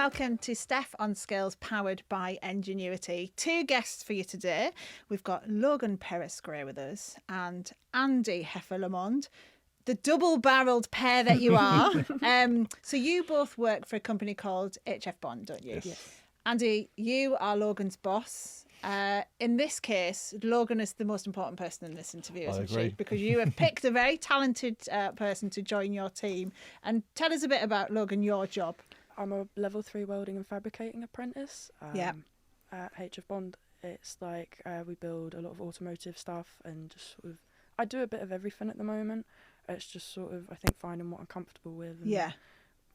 welcome to Steph on Skills, powered by Enginuity. Two guests for you today. We've got Logan Perez-Grey with us and Andy Heffer-Lamond, the double-barrelled pair that you are. So you both work for a company called HF Bond, don't you? Yes. Andy, you are Logan's boss. In this case, Logan is the most important person in this interview, isn't she? Because you have picked a very talented person to join your team. And tell us a bit about, Logan, your job. I'm a level 3 welding and fabricating apprentice at HF Bond. It's like we build a lot of automotive stuff and just sort of, I do a bit of everything at the moment. It's just sort of, I think, finding what I'm comfortable with and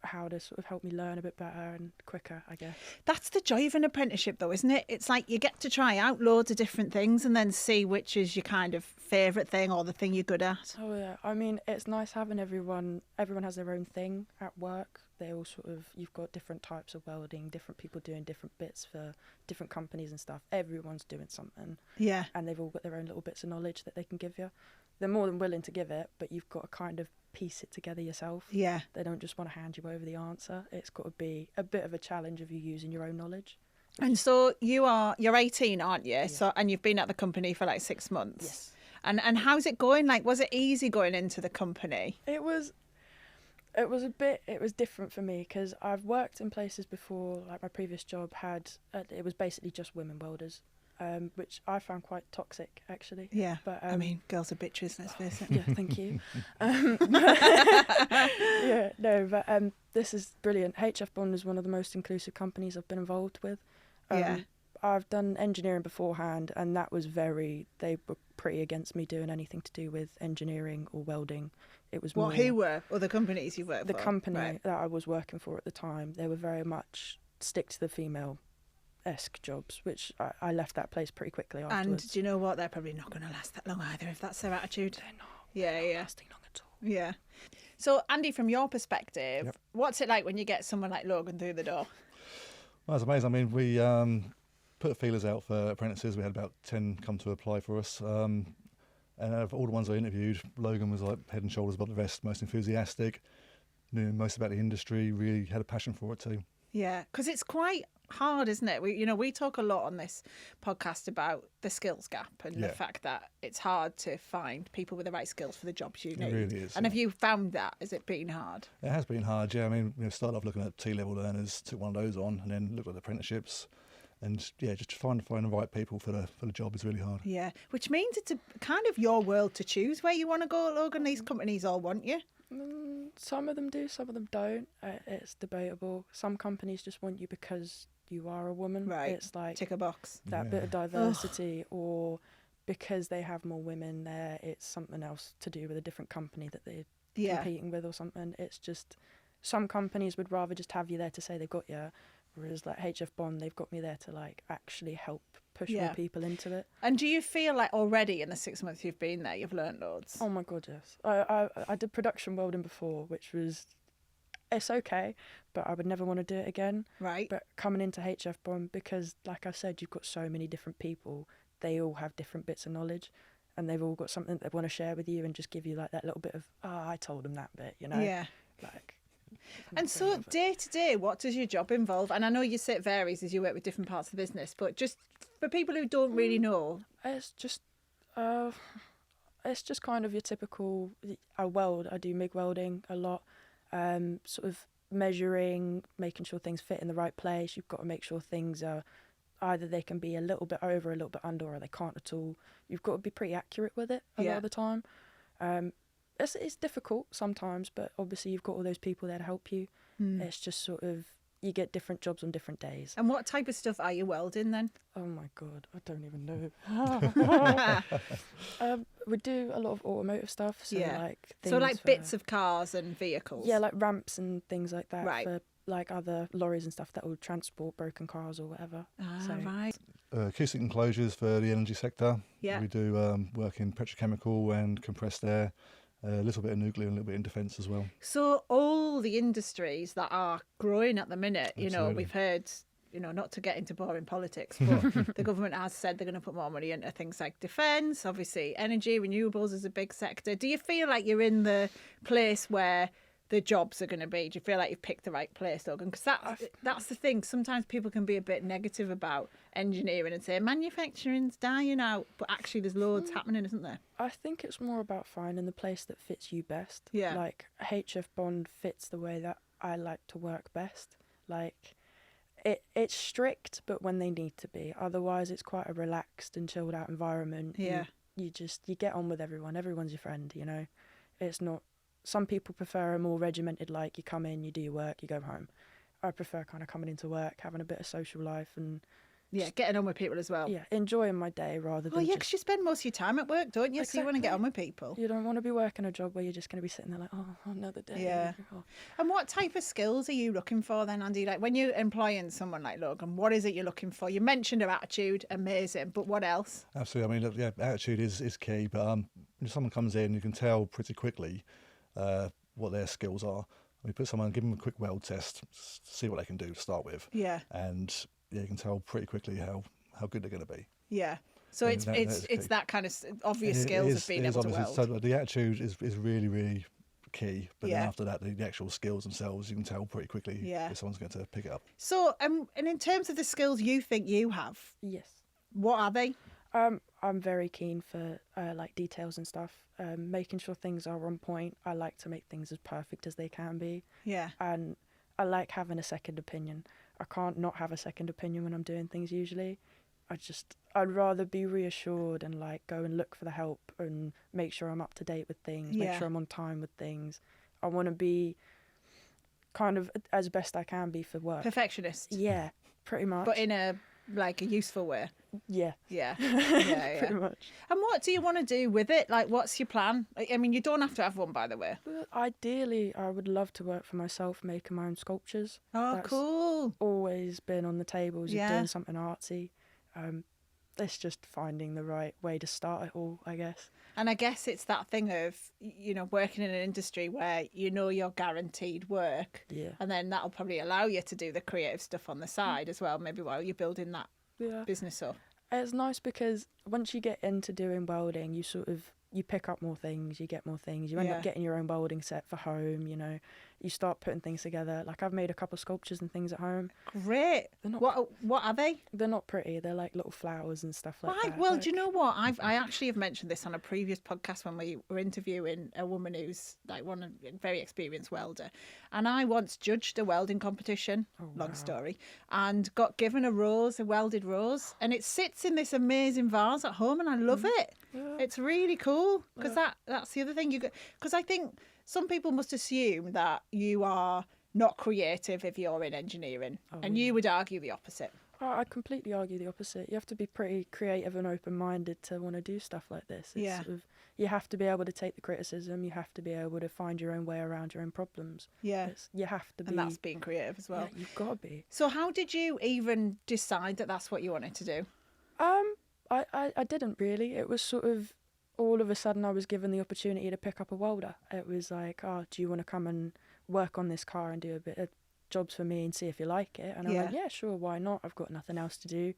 how to sort of help me learn a bit better and quicker, I guess. That's the joy of an apprenticeship, though, isn't it? It's like you get to try out loads of different things and then see which is your kind of favourite thing or the thing you're good at. Oh, yeah. I mean, it's nice having everyone has their own thing at work. They all sort of, you've got different types of welding, different people doing different bits for different companies and stuff. Everyone's doing something. Yeah. And they've all got their own little bits of knowledge that they can give you. They're more than willing to give it, but you've got to kind of piece it together yourself. Yeah. They don't just want to hand you over the answer. It's got to be a bit of a challenge of you using your own knowledge. And so you're 18, aren't you? Yeah. So, and you've been at the company for like 6 months. Yes. And how's it going? Like, was it easy going into the company? It was different for me because I've worked in places before, like my previous job it was basically just women welders. Which I found quite toxic, actually. Yeah, but I mean, girls are bitches, let's face it. Yeah, thank you. This is brilliant. HF Bond is one of the most inclusive companies I've been involved with. I've done engineering beforehand, and they were pretty against me doing anything to do with engineering or welding. It was more... Who were other companies you worked for? The company that I was working for at the time, they were very much stick to the female-esque jobs, which I left that place pretty quickly afterwards. And do you know what? They're probably not going to last that long either, if that's their attitude. They're not. Yeah. Lasting long at all. Yeah. So, Andy, from your perspective, what's it like when you get someone like Logan through the door? Well, it's amazing. I mean, we put feelers out for apprentices. We had about 10 come to apply for us. And out of all the ones I interviewed, Logan was like head and shoulders above the rest, most enthusiastic, knew most about the industry, really had a passion for it too. Yeah, because it's quite hard, isn't it? We talk a lot on this podcast about the skills gap and the fact that it's hard to find people with the right skills for the jobs you need. It really is. And have you found that? Has it been hard? It has been hard, yeah. I mean, started off looking at T-level learners, took one of those on, and then looked at the apprenticeships. And just to find the right people for the job is really hard. Yeah, which means it's a kind of your world to choose where you want to go, Logan. These companies all want you. Some of them do, some of them don't. It's debatable. Some companies just want you because you are a woman. Right. It's like tick a box. That bit of diversity, or because they have more women there, it's something else to do with a different company that they're competing with or something. It's just some companies would rather just have you there to say they've got you. Whereas like HF Bond, they've got me there to like actually help push more people into it. And do you feel like already in the 6 months you've been there, you've learnt loads? Oh my God, yes. I did production welding before, it's okay, but I would never want to do it again. Right. But coming into HF Bond, because like I said, you've got so many different people, they all have different bits of knowledge, and they've all got something that they want to share with you and just give you like that little bit of, I told them that bit, you know? Yeah. Like... And so day to day, what does your job involve? And I know you say it varies as you work with different parts of the business, but just for people who don't really know. It's just kind of your typical, I do MIG welding a lot, sort of measuring, making sure things fit in the right place. You've got to make sure things are, either they can be a little bit over, a little bit under, or they can't at all. You've got to be pretty accurate with it a lot of the time. It's difficult sometimes, but obviously you've got all those people there to help you. It's just sort of, you get different jobs on different days. And what type of stuff are you welding then? Oh my God, I don't even know. We do a lot of automotive stuff. So like bits of cars and vehicles? Yeah, like ramps and things like that. Right. For like other lorries and stuff that will transport broken cars or whatever. Right. Acoustic enclosures for the energy sector. Yeah. We do work in petrochemical and compressed air. A little bit of nuclear and a little bit in defence as well. So all the industries that are growing at the minute, Absolutely. We've heard, not to get into boring politics, but the government has said they're going to put more money into things like defence, obviously energy, renewables is a big sector. Do you feel like you're in the place where the jobs are going to be? Do you feel like you've picked the right place, Logan? Because that's the thing. Sometimes people can be a bit negative about engineering and say manufacturing's dying out, but actually there's loads happening, isn't there? I think it's more about finding the place that fits you best. Yeah. Like HF Bond fits the way that I like to work best. Like it's strict, but when they need to be. Otherwise, it's quite a relaxed and chilled out environment. Yeah. You get on with everyone. Everyone's your friend, you know. It's not. Some people prefer a more regimented, like you come in, you do your work, you go home. I prefer kind of coming into work, having a bit of social life and getting on with people as well. Yeah, enjoying my day rather than. Oh yeah, because you spend most of your time at work, don't you? Exactly. So you want to get on with people. You don't want to be working a job where you're just going to be sitting there like, oh, another day. Yeah. Oh. And what type of skills are you looking for then, Andy? Like when you're employing someone like Logan, what is it you're looking for? You mentioned her attitude, amazing, but what else? Absolutely. I mean, look, yeah, attitude is key, but when someone comes in, you can tell pretty quickly what their skills are. We put someone, give them a quick weld test, see what they can do to start with. Yeah. And yeah, you can tell pretty quickly how good they're going to be. Yeah. So Yeah, it's that kind of obvious skills of being able to weld. So the attitude is really, really key. But Yeah. then after that, the actual skills themselves, you can tell pretty quickly Yeah. if someone's going to pick it up. So, and in terms of the skills you think you have, Yes. what are they? I'm very keen for like details and stuff, making sure things are on point. I like to make things as perfect as they can be. Yeah. And I like having a second opinion. I can't not have a second opinion when I'm doing things usually. I'd rather be reassured and like go and look for the help and make sure I'm up to date with things, make Yeah. sure I'm on time with things. I want to be kind of as best I can be for work. Perfectionist. Yeah, pretty much. But in a useful way. Yeah. Yeah. Yeah. Pretty much. And what do you want to do with it? Like, what's your plan? I mean, you don't have to have one, by the way. But ideally, I would love to work for myself, making my own sculptures. Oh, That's cool. Always been on the tables of Yeah. doing something artsy. It's just finding the right way to start it all, I guess. And I guess it's that thing of, working in an industry where you're guaranteed work. Yeah. And then that'll probably allow you to do the creative stuff on the side as well, maybe while you're building that Yeah. business up. It's nice because once you get into doing welding, you pick up more things, you get more things. You end Yeah. up getting your own welding set for home, You start putting things together. Like I've made a couple of sculptures and things at home. Great. They're not What are they? They're not pretty. They're like little flowers and stuff like Right. that. Well, like, do you know what? I actually have mentioned this on a previous podcast when we were interviewing a woman who's like a very experienced welder, and I once judged a welding competition. Oh, Long wow. story, and got given a welded rose, and it sits in this amazing vase at home, and I love it. Yeah. It's really cool because that's the other thing because I think some people must assume that you are not creative if you're in engineering, and you would argue the opposite. I completely argue the opposite. You have to be pretty creative and open-minded to want to do stuff like this. It's Yeah. You have to be able to take the criticism. You have to be able to find your own way around your own problems. Yeah. You have to be. And that's being creative as well. Yeah, you've got to be. So how did you even decide that that's what you wanted to do? I didn't really. It was sort of all of a sudden I was given the opportunity to pick up a welder. It was like, oh, do you want to come and work on this car and do a bit of jobs for me and see if you like it? And I went, yeah, sure, why not? I've got nothing else to do.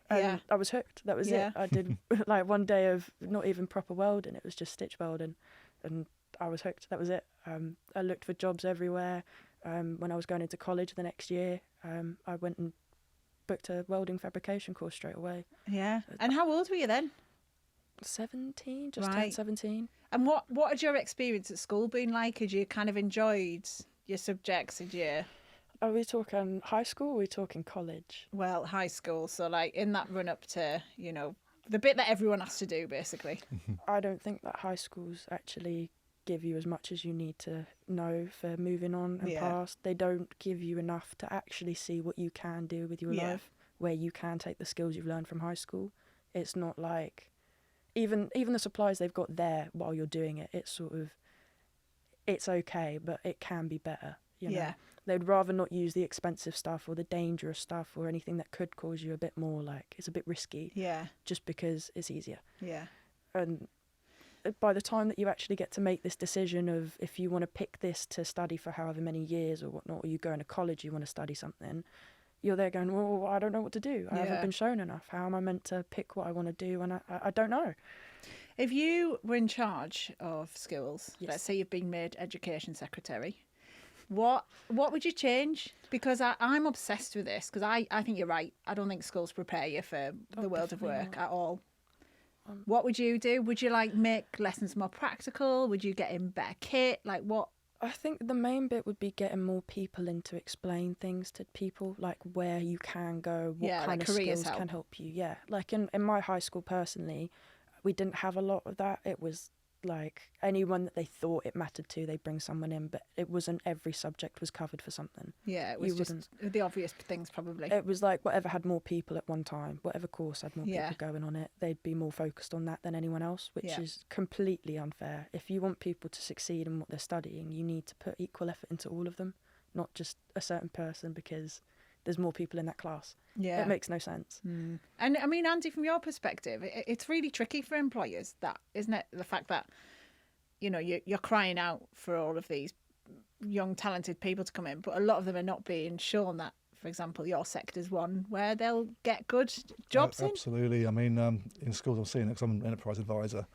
And I was hooked. That was it. I did like one day of not even proper welding. It was just stitch welding. And I was hooked. That was it. I looked for jobs everywhere. When I was going into college the next year, I went and booked a welding fabrication course straight away. Yeah. And how old were you then? 17, just Right. turned 17. And what had your experience at school been like? Had you kind of enjoyed your subjects? Did you? Are we talking high school or are we talking college? Well, high school. So like in that run up to, the bit that everyone has to do basically. I don't think that high schools actually give you as much as you need to know for moving on and past. They don't give you enough to actually see what you can do with your life, where you can take the skills you've learned from high school. It's not like even the supplies they've got there while you're doing it, it's sort of, it's okay, but it can be better. Yeah. They'd rather not use the expensive stuff or the dangerous stuff or anything that could cause you a bit more, like, it's a bit risky. Yeah. Just because it's easier. Yeah. And by the time that you actually get to make this decision of if you want to pick this to study for however many years or whatnot, or you go into college, you want to study something, you're there going, well, I don't know what to do. I haven't been shown enough. How am I meant to pick what I want to do? And I don't know. If you were in charge of schools, let's say you've been made education secretary, What would you change? Because I'm obsessed with this, because I think you're right. I don't think schools prepare you for the world of definitely work not. at all. What would you do? Would you like make lessons more practical? Would you get in better kit? Like what? I think the main bit would be getting more people in to explain things to people, like where you can go, what Yeah, kind like of careers skills can help. help you. Yeah, like in my high school personally, we didn't have a lot of that. It was like anyone that they thought it mattered to, they bring someone in, but it wasn't every subject was covered for something. Yeah, it was You just wouldn't. the obvious things probably. It was like whatever had more people at one time, whatever course had more Yeah. people going on it, they'd be more focused on that than anyone else, which Yeah. is completely unfair. If you want people to succeed in what they're studying, you need to put equal effort into all of them, not just a certain person because there's more people in that class. Yeah. It makes no sense. And I mean, Andy, from your perspective, it's really tricky for employers, that isn't it? The fact that you're crying out for all of these young talented people to come in, but a lot of them are not being shown that. For example, your sector's one where they'll get good jobs in. Absolutely. I mean, in schools I'm seeing it because I'm an enterprise advisor.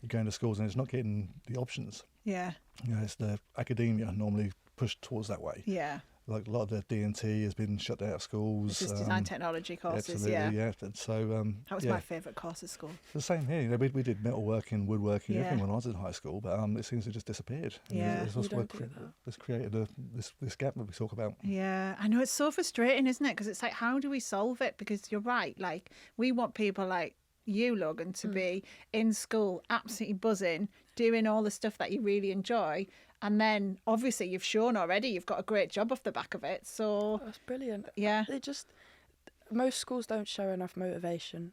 You go into schools and it's not getting the options. Yeah, It's the academia normally pushed towards that way. yeah. Like a lot of the D&T has been shut out of schools. It's just design technology courses. Absolutely, Yeah, And so that was my favourite course at school. the same here. We did metalworking, woodworking, Yeah. everything when I was in high school, but it seems to have just disappeared. Yeah. It's We just don't do that. it's created this gap that we talk about. Yeah, I know, it's so frustrating, isn't it? Because it's like, how do we solve it? Because you're right, like we want people like you, Logan, to be in school absolutely buzzing, doing all the stuff that you really enjoy, and then obviously you've shown already you've got a great job off the back of it. So That's brilliant. yeah, Most schools don't show enough motivation.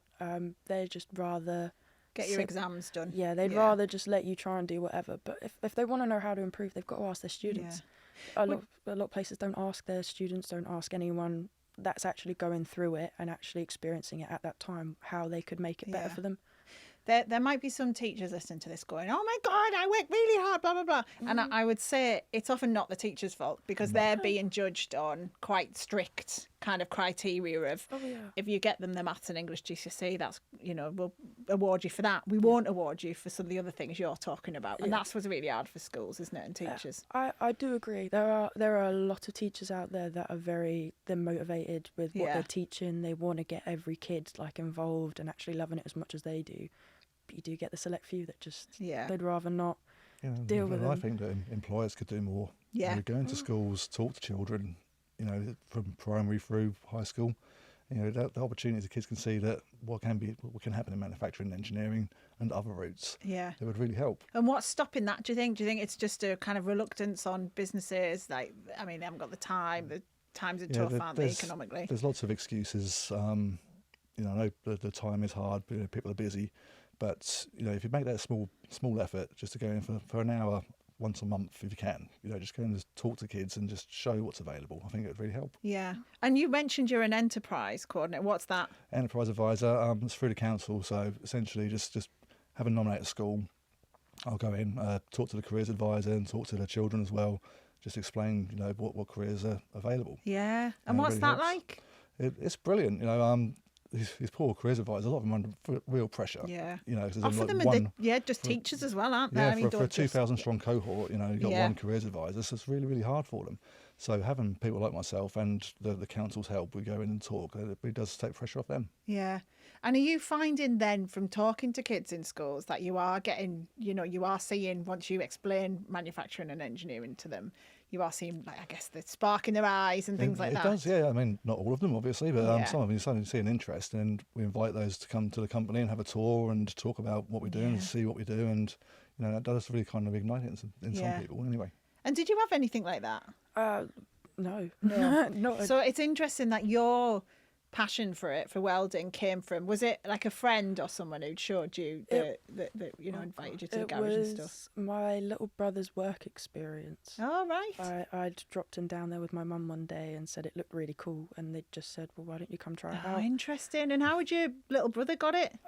They just rather get your sit- exams done. Yeah, they'd rather just let you try and do whatever. But if they want to know how to improve, they've got to ask their students. A lot of places don't ask their students, don't ask anyone that's actually going through it and actually experiencing it at that time, how they could make it better Yeah. for them. There might be some teachers listening to this going, oh my God, I work really hard, blah, blah, blah. And I would say it's often not the teacher's fault, because they're being judged on quite strict kind of criteria of, Oh, yeah. if you get them the maths and English GCSE, that's, we'll award you for that. We won't award you for some of the other things you're talking about. And that's what's really hard for schools, isn't it, and teachers? I do agree. There are a lot of teachers out there that are they're motivated with what Yeah. they're teaching. They want to get every kid like involved and actually loving it as much as they do. But you do get the select few that just they'd rather not deal with I them. think that employers could do more. Yeah. Go into schools, talk to children, from primary through high school. The opportunities the kids can see that what can happen in manufacturing, engineering, and other routes. Yeah. It would really help. And what's stopping that, do you think? Do you think it's just a kind of reluctance on businesses? Like, I mean, they haven't got the time. The times are tough, aren't they, economically? There's lots of excuses. I know the time is hard, people are busy. But, if you make that small effort just to go in for an hour once a month, if you can, just go and just talk to kids and just show what's available, I think it would really help. Yeah. And you mentioned you're an enterprise coordinator. What's that? Enterprise advisor, it's through the council, so essentially just have a nominated school. I'll go in, talk to the careers advisor and talk to the children as well, just explain, what careers are available. Yeah. And it what's really that helps. like? It's brilliant, these poor careers advisors, a lot of them are under real pressure. Yeah. 'cause there's Often like them, just teachers as well, aren't they? Yeah, I mean, for a don't just- 2,000 strong cohort, you've got Yeah. one careers advisor, so it's really, really hard for them. So having people like myself and the council's help, we go in and talk, it really does take pressure off them. Yeah. And are you finding then from talking to kids in schools that you are getting, you are seeing, once you explain manufacturing and engineering to them, you are seeing, like, I guess, the spark in their eyes and things like that? It does, yeah. I mean, not all of them, obviously, but Yeah. some of them you suddenly see an interest, and we invite those to come to the company and have a tour and talk about what we do and see what we do, and that does really kind of ignite it in Yeah. some people anyway. And did you have anything like that? No. Not So it's interesting that your passion for it, for welding, came from, was it like a friend or someone who'd showed you that invited you to the garage and stuff? It was my little brother's work experience. Oh, right. I'd dropped him down there with my mum one day and said it looked really cool, and they just said, well, why don't you come try it Oh, out? interesting. And how would your little brother got it?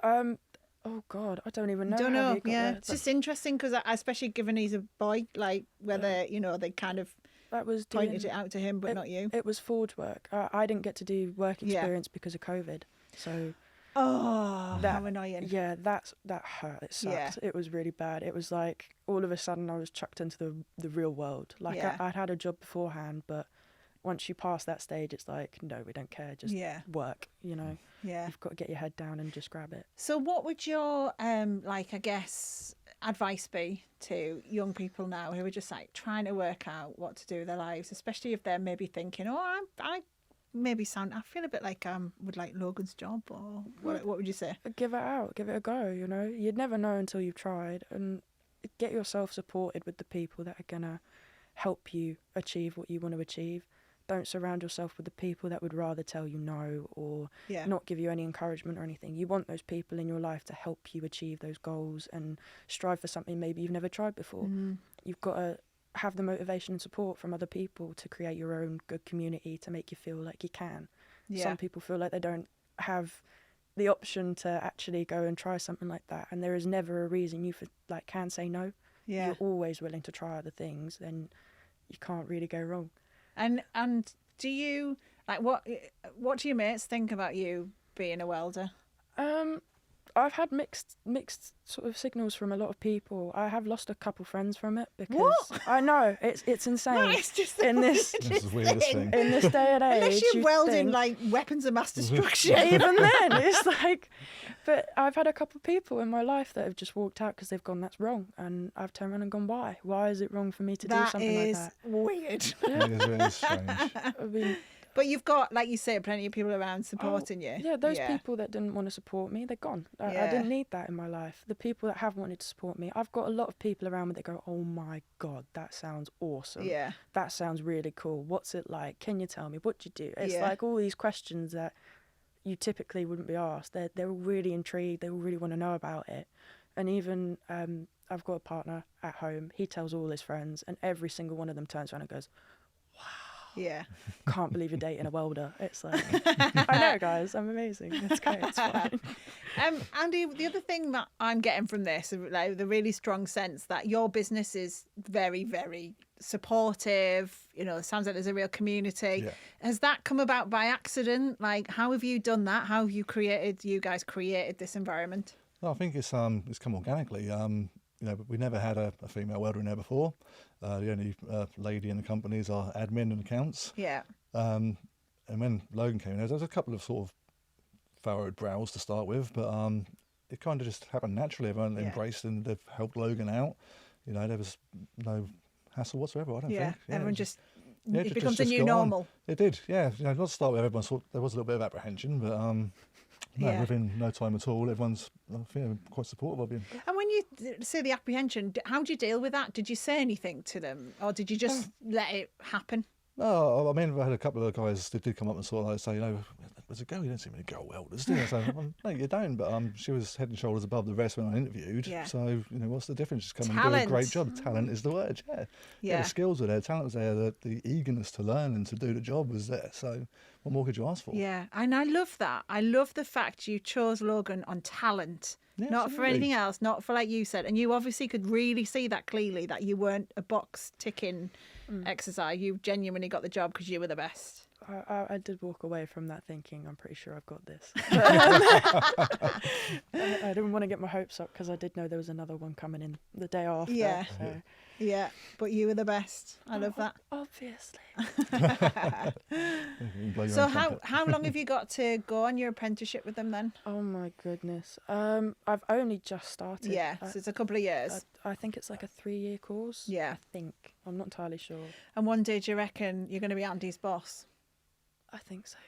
Oh God, I don't even know. Don't how know. he got Yeah, there. it's just interesting because, especially given he's a boy, like whether they kind of That was pointed it out to him, but not you. It was forge work. I didn't get to do work Yeah. experience because of COVID. So Oh, That- how annoying. Yeah, that hurt. It sucked. Yeah. It was really bad. It was like all of a sudden I was chucked into the real world. Like Yeah. I'd had a job beforehand, but once you pass that stage, it's like, no, we don't care. Just Yeah. work, you know. Yeah. You've got to get your head down and just grab it. So what would your like I guess advice be to young people now who are just like trying to work out what to do with their lives, especially if they're maybe thinking, oh, I feel a bit like would like Logan's job, or what would you say? Give it out. Give it a go, you know. You'd never know until you've tried. And get yourself supported with the people that are going to help you achieve what you want to achieve. Don't surround yourself with the people that would rather tell you no or Yeah. not give you any encouragement or anything. You want those people in your life to help you achieve those goals and strive for something maybe you've never tried before. You've got to have the motivation and support from other people to create your own good community to make you feel like you can. Yeah. Some people feel like they don't have the option to actually go and try something like that, and there is never a reason you can say no. Yeah. You're always willing to try other things, then you can't really go wrong. And do you like what do your mates think about you being a welder? I've had mixed sort of signals from a lot of people. I have lost a couple friends from it because What? I know it's insane. That is just the in this This is the weirdest thing. in this day and age. Unless you're you'd welding think- like weapons of mass destruction. even then, it's like. But I've had a couple of people in my life that have just walked out because they've gone, that's wrong, and I've turned around and gone, why? Why is it wrong for me to do That something is like weird. It is strange. that? I mean, But you've got, like you say, plenty of people around supporting you. yeah, those people that didn't want to support me, they're gone. I Yeah. didn't need that in my life. The people that have wanted to support me, I've got a lot of people around me that go, oh my God, that sounds awesome. Yeah. That sounds really cool. What's it like? Can you tell me? What do you do? It's Yeah. like all these questions that you typically wouldn't be asked. They're all really intrigued. They all really want to know about it. And even I've got a partner at home. He tells all his friends, and every single one of them turns around and goes, Yeah. can't believe you're dating a welder. It's like, I know, guys, I'm amazing. It's great, it's fine. Andy, the other thing that I'm getting from this, like the really strong sense that your business is very, very supportive. You know, it sounds like there's a real community. Yeah. Has that come about by accident? Like, how have you done that? How have you guys created this environment? No, I think it's come organically. You know, we never had a female welder in there before. The only lady in the company is our admin and accounts. Yeah. And when Logan came in, there was a couple of sort of furrowed brows to start with, but it kind of just happened naturally. Everyone Yeah. embraced and they've helped Logan out. You know, there was no hassle whatsoever, I don't think. Everyone it just, yeah, it just- becomes a just new got on. normal. It did, yeah. You know, not to start with, everyone thought there was a little bit of apprehension, but no, Yeah. within no time at all, everyone's quite supportive of you. And when you say the apprehension, how do you deal with that? Did you say anything to them, or did you just let it happen? No, I mean, I had a couple of guys that did come up and sort of like say, you know, there's a girl, you don't see many girl welders, do you? So, no, you don't, but she was head and shoulders above the rest when I interviewed. Yeah. So, you know, what's the difference? Just come and do Talent. a great job. Talent is the word, yeah. Yeah. The skills were there, talent was there, the eagerness to learn and to do the job was there. So, what more could you ask for? Yeah, and I love that. I love the fact you chose Logan on talent, Yeah, not for absolutely. anything else, not for like you said. And you obviously could really see that clearly, that you weren't a box ticking exercise. You genuinely got the job because you were the best. I did walk away from that thinking, I'm pretty sure I've got this. I didn't want to get my hopes up because I did know there was another one coming in the day after. Yeah. So. Yeah, but you were the best. I love that. Obviously. You can blow your So own trumpet. how long have you got to go on your apprenticeship with them then? Oh my goodness. I've only just started. Yeah, so it's a couple of years. I think it's like a 3-year course. Yeah. I think. I'm not entirely sure. And one day, do you reckon you're going to be Andy's boss? I think so,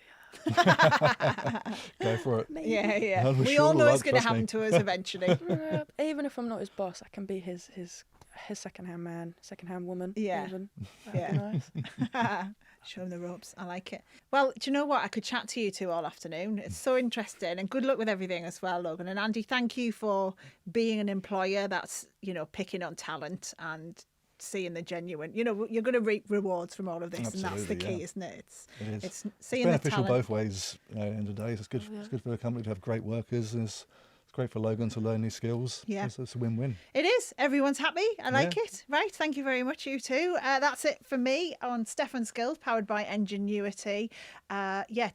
Go for it. Yeah, yeah. I'm We sure all know of it's that, going to trust happen me. to us eventually. yeah. Even if I'm not his boss, I can be his second-hand man, second-hand woman. Yeah. Even. That'd Yeah. be nice. Show them the ropes. I like it. Well, do you know what? I could chat to you two all afternoon. It's so interesting, and good luck with everything as well, Logan. And Andy, thank you for being an employer that's, you know, picking on talent and seeing the genuine. You know, you're going to reap rewards from all of this, and that's the Absolutely, key, yeah. isn't it? It is. It's It's seeing the beneficial talent. both ways, you know, at the end of the day. It's good, Oh, yeah. it's good for the company to have great workers, and it's great for Logan to learn these skills. Yeah. It's a win-win. It is. Everyone's happy. I like Yeah. it. Right. Thank you very much, you two. That's it for me on Steph Skills, powered by Enginuity.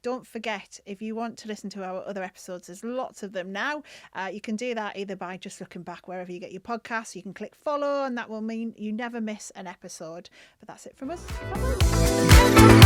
Don't forget, if you want to listen to our other episodes, there's lots of them now. You can do that either by just looking back wherever you get your podcasts. You can click follow, and that will mean you never miss an episode. But that's it from us. Bye-bye.